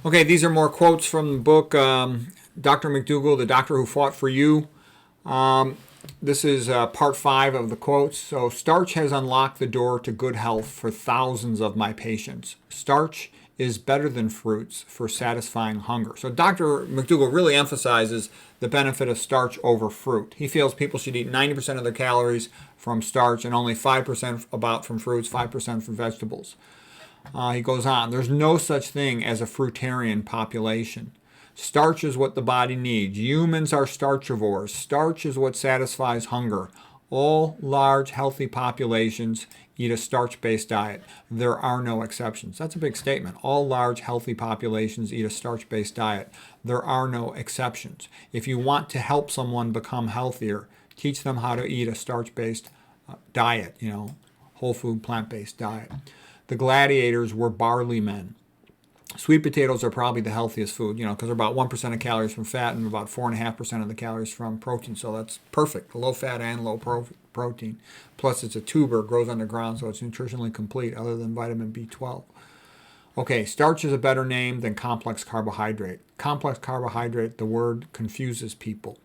Okay, these are more quotes from the book Dr. Mcdougall, The Doctor Who Fought for You. This is part 5 of the quotes. So, starch has unlocked the door to good health for thousands of my patients. Starch is better than fruits for satisfying hunger. So Dr. Mcdougall really emphasizes the benefit of starch over fruit. He feels people should eat 90% of their calories from starch and only 5% about from fruits, 5% from vegetables. He goes on, there's no such thing as a fruitarian population. Starch is what the body needs. Humans are starchivores. Starch is what satisfies hunger. All large, healthy populations eat a starch-based diet. There are no exceptions. That's a big statement. All large, healthy populations eat a starch-based diet. There are no exceptions. If you want to help someone become healthier, teach them how to eat a starch-based diet, whole food, plant-based diet. The gladiators were barley men. Sweet potatoes are probably the healthiest food, because they're about 1% of calories from fat and about 4.5% of the calories from protein. So that's perfect. Low fat and low protein. Plus it's a tuber, grows underground, so it's nutritionally complete other than vitamin B12. Okay, starch is a better name than complex carbohydrate. Complex carbohydrate, the word confuses people.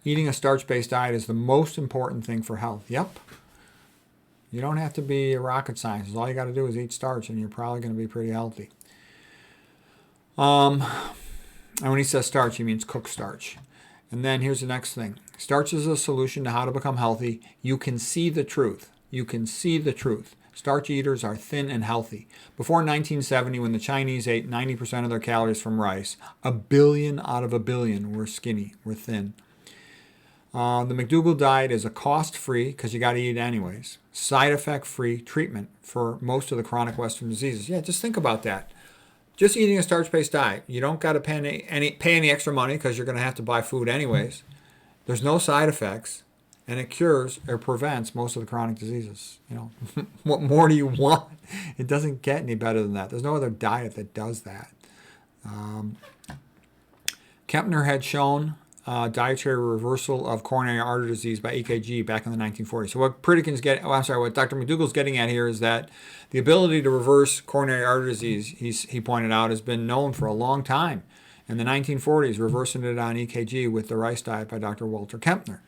Eating a starch-based diet is the most important thing for health. Yep. You don't have to be a rocket scientist. All you got to do is eat starch, and you're probably going to be pretty healthy. And when he says starch, he means cooked starch. And then here's the next thing. Starch is a solution to how to become healthy. You can see the truth. You can see the truth. Starch eaters are thin and healthy. Before 1970, when the Chinese ate 90% of their calories from rice, 1 billion out of 1 billion were skinny, were thin. The Mcdougall diet is a cost-free, because you got to eat it anyways, side effect-free treatment for most of the chronic Western diseases. Yeah, just think about that. Just eating a starch-based diet, you don't got to pay any extra money because you're going to have to buy food anyways. There's no side effects, and it cures or prevents most of the chronic diseases. What more do you want? It doesn't get any better than that. There's no other diet that does that. Kempner had shown dietary reversal of coronary artery disease by EKG back in the 1940s. So what Dr. Mcdougall's getting at here is that the ability to reverse coronary artery disease, he pointed out, has been known for a long time. In the 1940s, reversing it on EKG with the rice diet by Dr. Walter Kempner.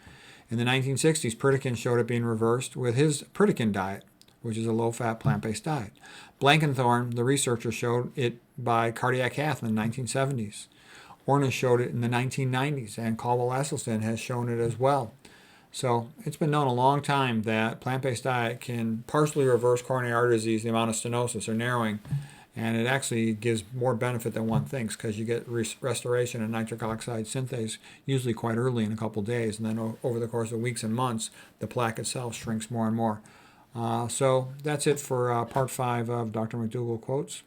In the 1960s, Pritikin showed it being reversed with his Pritikin diet, which is a low-fat, plant-based diet. Blankenthorne, the researcher, showed it by cardiac cath in the 1970s. Ornish showed it in the 1990s, and Caldwell-Esselstyn has shown it as well. So it's been known a long time that plant-based diet can partially reverse coronary artery disease, the amount of stenosis or narrowing, and it actually gives more benefit than one thinks because you get restoration of nitric oxide synthase usually quite early in a couple days, and then over the course of weeks and months, the plaque itself shrinks more and more. So that's it for part 5 of Dr. Mcdougall quotes.